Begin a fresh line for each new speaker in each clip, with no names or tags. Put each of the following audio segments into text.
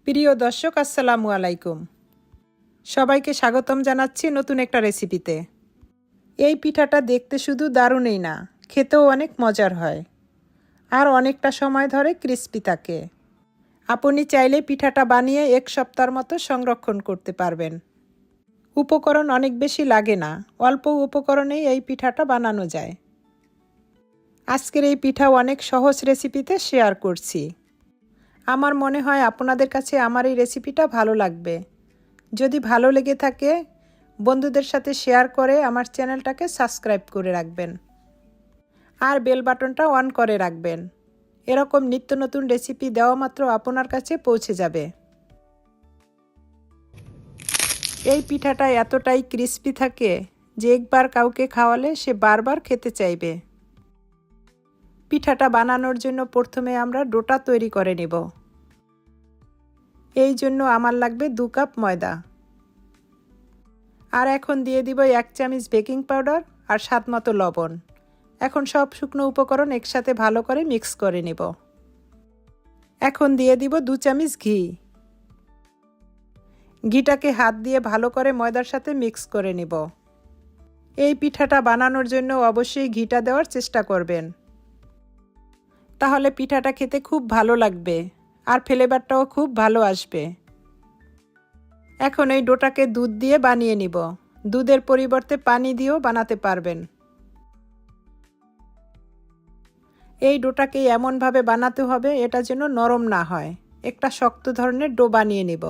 প্রিয় দর্শক, আসসালামু আলাইকুম। সবাইকে স্বাগতম জানাচ্ছি নতুন একটা রেসিপিতে। এই পিঠাটা দেখতে শুধু দারুণই না, খেতেও অনেক মজার হয় আর অনেকটা সময় ধরে ক্রিস্পি থাকে। আপনি চাইলে পিঠাটা বানিয়ে এক সপ্তাহের মতো সংরক্ষণ করতে পারবেন। উপকরণ অনেক বেশি লাগে না, অল্প উপকরণেই এই পিঠাটা বানানো যায়। আজকের এই পিঠাও অনেক সহজ রেসিপিতে শেয়ার করছি। আমার মনে হয় আপনাদের কাছে আমার এই রেসিপিটা ভালো লাগবে। যদি ভালো লেগে থাকে, বন্ধুদের সাথে শেয়ার করে আমার চ্যানেলটাকে সাবস্ক্রাইব করে রাখবেন আর বেল বাটনটা অন করে রাখবেন। এরকম নিত্য নতুন রেসিপি দেওয়া মাত্র আপনার কাছে পৌঁছে যাবে। এই পিঠাটা এতটাই ক্রিস্পি থাকে যে একবার কাউকে খাওয়ালে সে বারবার খেতে চাইবে। পিঠাটা বানানোর জন্য প্রথমে আমরা ডোটা তৈরি করে নেব। এই জন্য আমার লাগবে 2 কাপ ময়দা। আর এখন দিয়ে দিব 1 চামচ বেকিং পাউডার আর স্বাদ মতো লবণ। এখন সব শুকনো উপকরণ একসাথে ভালো করে মিক্স করে নেব। এখন দিয়ে দিব 2 চামচ ঘি। ঘিটাকে হাত দিয়ে ভালো করে ময়দার সাথে মিক্স করে নেব। এই পিঠাটা বানানোর জন্য অবশ্যই ঘিটা দেওয়ার চেষ্টা করবেন, তাহলে পিঠাটা খেতে খুব ভালো লাগবে আর ফ্লেভারটাও খুব ভালো আসবে। এখন এই ডোটাকে দুধ দিয়ে বানিয়ে নিব। দুধের পরিবর্তে পানি দিয়েও বানাতে পারবেন। এই ডোটাকে এমনভাবে বানাতে হবে এটা যেন নরম না হয়, একটা শক্ত ধরনের ডো বানিয়ে নিব।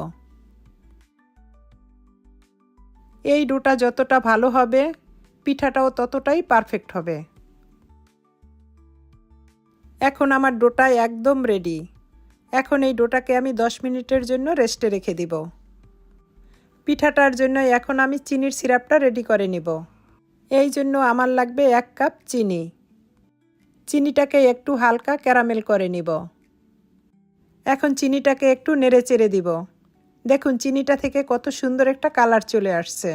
এই ডোটা যতটা ভালো হবে, পিঠাটাও ততটাই পারফেক্ট হবে। এখন আমার ডোটা একদম রেডি। এখন এই ডোটাকে আমি 10 মিনিটের জন্য রেস্টে রেখে দিব। পিঠাটার জন্য এখন আমি চিনির সিরাপটা রেডি করে নিব। এই জন্য আমার লাগবে 1 কাপ চিনি। চিনিটাকে একটু হালকা ক্যারামেল করে নিব। এখন চিনিটাকে একটু নেড়ে চেড়ে দিব। দেখুন চিনিটা থেকে কত সুন্দর একটা কালার চলে আসছে।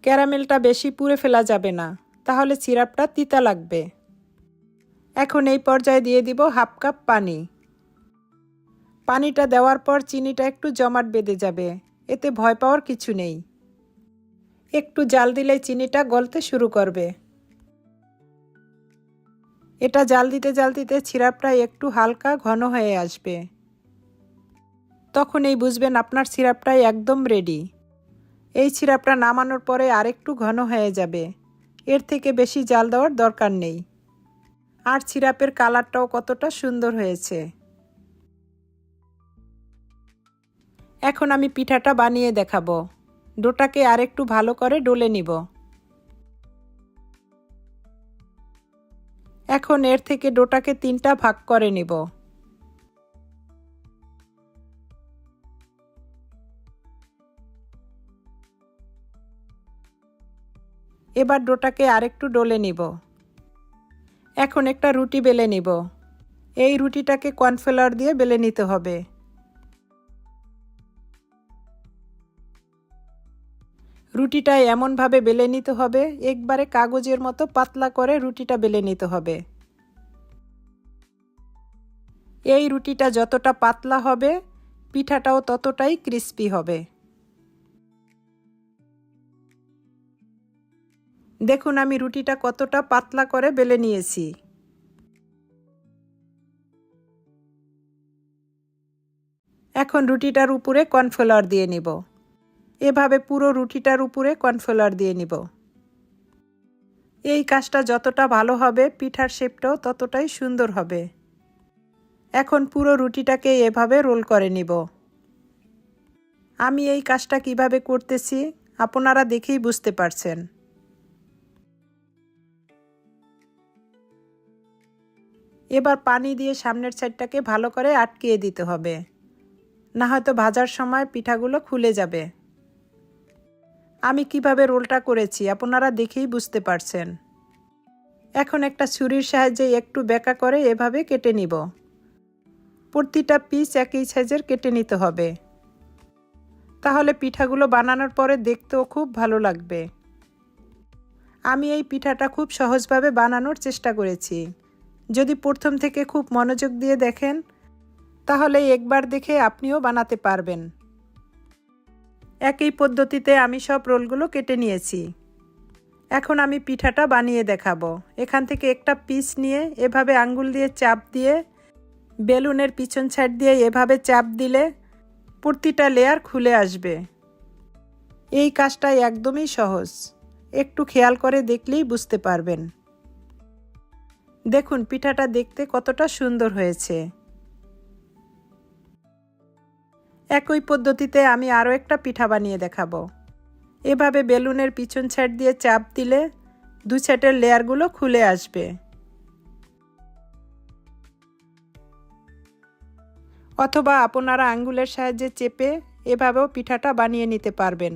ক্যারামেলটা বেশি পুড়ে ফেলা যাবে না, তাহলে সিরাপটা তিতা লাগবে। এখন এই পর্যায়ে দিয়ে দিব 1/2 কাপ পানি। পানিটা দেওয়ার পর চিনিটা একটু জমাট বেঁধে যাবে, এতে ভয় পাওয়ার কিছু নেই। একটু জাল দিলেই চিনিটা গলতে শুরু করবে। এটা জাল দিতে সিরাপটা একটু হালকা ঘন হয়ে আসবে। তখন এই বুঝবেন আপনার সিরাপটা একদম রেডি। এই সিরাপটা নামানোর পরে আরেকটু ঘন হয়ে যাবে, এর থেকে বেশি জাল দেওয়ার দরকার নেই। আর সিরাপের কালারটাও কতটা সুন্দর হয়েছে। এখন আমি পিঠাটা বানিয়ে দেখাবো। ডোটাকে আরেকটু ভালো করে ডলে নিব। এখন এর থেকে ডোটাকে 3টা ভাগ করে নিব। এবার ডোটাকে আরেকটু ডলে নিব। এখন একটা রুটি বেলে নিব। এই রুটিটাকে কর্নফ্লাওয়ার দিয়ে বেলে নিতে হবে। রুটিটা এমনভাবে বেলে নিতে হবে, একবারে কাগজের মতো পাতলা করে রুটিটা বেলে নিতে হবে। এই রুটিটা যতটা পাতলা হবে, পিঠাটাও ততটাই ক্রিস্পি হবে। দেখুন আমি রুটিটা কতটা পাতলা করে বেলে নিয়েছি। এখন রুটিটার উপরে কর্নফ্লাওয়ার দিয়ে নিব। এভাবে পুরো রুটিটার উপরে কর্নফ্লাওয়ার দিয়ে নিব। এই কাজটা যতটা ভালো হবে, পিঠার শেপটাও ততটাই সুন্দর হবে। এখন পুরো রুটিটাকে এভাবে রোল করে নিব। আমি এই কাজটা কিভাবে করতেছি আপনারা দেখেই বুঝতে পারছেন। এবার পানি দিয়ে সামনের সাইডটাকে ভালো করে আটকিয়ে দিতে হবে, না হয়তো ভাজার সময় পিঠাগুলো খুলে যাবে। আমি কিভাবে রোলটা করেছি আপনারা দেখেই বুঝতে পারছেন। এখন একটা ছুরির সাহায্যে একটু বেঁকা করে এভাবে কেটে নিব। প্রতিটা পিস একই সাইজের কেটে নিতে হবে, তাহলে পিঠাগুলো বানানোর পরে দেখতেও খুব ভালো লাগবে। আমি এই পিঠাটা খুব সহজভাবে বানানোর চেষ্টা করেছি। যদি প্রথম থেকে খুব মনোযোগ দিয়ে দেখেন, তাহলে একবার দেখে আপনিও বানাতে পারবেন। একই পদ্ধতিতে আমি সব রোলগুলো কেটে নিয়েছি। এখন আমি পিঠাটা বানিয়ে দেখাবো। এখান থেকে একটা পিস নিয়ে এভাবে আঙ্গুল দিয়ে চাপ দিয়ে বেলুনের পিছন সাইড দিয়ে এভাবে চাপ দিলে প্রতিটা লেয়ার খুলে আসবে। এই কাজটা একদমই সহজ, একটু খেয়াল করে দেখলেই বুঝতে পারবেন। দেখুন পিঠাটা দেখতে কতটা সুন্দর হয়েছে। একই পদ্ধতিতে আমি আরও একটা পিঠা বানিয়ে দেখাবো। এভাবে বেলুনের পিছন সাইড দিয়ে চাপ দিলে দুই সাইডের লেয়ারগুলো খুলে আসবে। অথবা আপনারা আঙ্গুলের সাহায্যে চেপে এভাবেও পিঠাটা বানিয়ে নিতে পারবেন।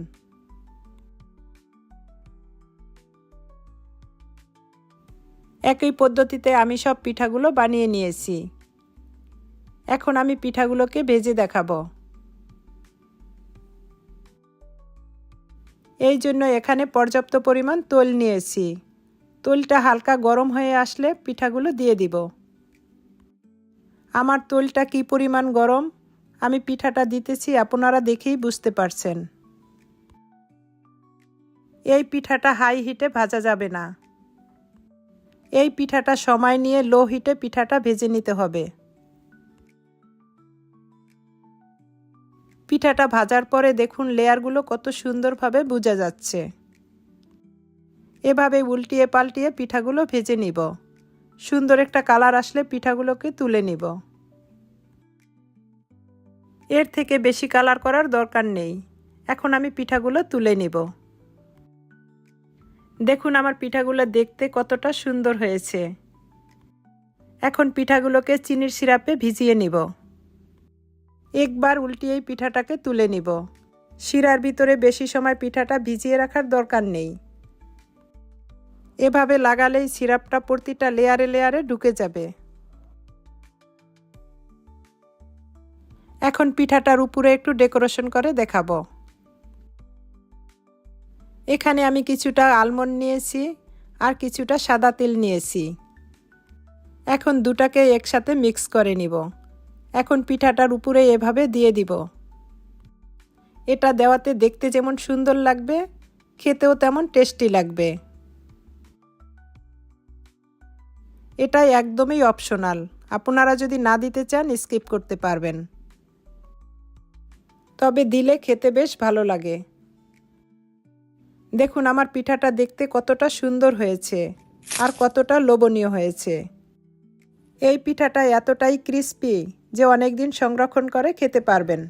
একই পদ্ধতিতে আমি সব পিঠাগুলো বানিয়ে নিয়েছি। এখন আমি পিঠাগুলোকে ভেজে দেখাবো। এই জন্য এখানে পর্যাপ্ত পরিমাণ তেল নিয়েছি। তেলটা হালকা গরম হয়ে আসলে পিঠাগুলো দিয়ে দিব। আমার তেলটা কি পরিমাণ গরম আমি পিঠাটা দিতেছি আপনারা দেখেই বুঝতে পারছেন। এই পিঠাটা হাই হিটে ভাজা যাবে না। এই পিঠাটা সময় নিয়ে লো হিটে পিঠাটা ভেজে নিতে হবে। পিঠাটা ভাজার পরে দেখুন লেয়ারগুলো কত সুন্দরভাবে বোঝা যাচ্ছে। এভাবে উল্টিয়ে পাল্টিয়ে পিঠাগুলো ভেজে নিব। সুন্দর একটা কালার আসলে পিঠাগুলোকে তুলে নিব। এর থেকে বেশি কালার করার দরকার নেই। এখন আমি পিঠাগুলো তুলে নিব। দেখুন আমার পিঠাগুলো দেখতে কতটা সুন্দর হয়েছে। এখন পিঠাগুলোকে চিনির সিরাপে ভিজিয়ে নিব। একবার উল্টিয়েই পিঠাটাকে তুলে নিব। শিরার ভিতরে বেশি সময় পিঠাটা ভিজিয়ে রাখার দরকার নেই। এভাবে লাগালেই সিরাপটা প্রতিটা লেয়ারে লেয়ারে ঢুকে যাবে। এখন পিঠাটার উপরে একটু ডেকোরেশন করে দেখাবো। এখানে আমি কিছুটা আলমন্ড নিয়েছি আর কিছুটা সাদা তিল নিয়েছি। এখন দুটাকে একসাথে মিক্স করে নিব। এখন পিঠাটার উপরে এভাবে দিয়ে দিব। এটা দেওয়াতে দেখতে যেমন সুন্দর লাগবে, খেতেও তেমন টেস্টি লাগবে। এটা একদমই অপশনাল, আপনারা যদি না দিতে চান স্কিপ করতে পারবেন। তবে দিলে খেতে বেশ ভালো লাগে। দেখুন আমার পিঠাটা দেখতে কতটা সুন্দর হয়েছে আর কতটা লোভনীয় হয়েছে। এই পিঠাটা এতটাই ক্রিস্পি যে অনেক দিন সংরক্ষণ করে খেতে পারবেন।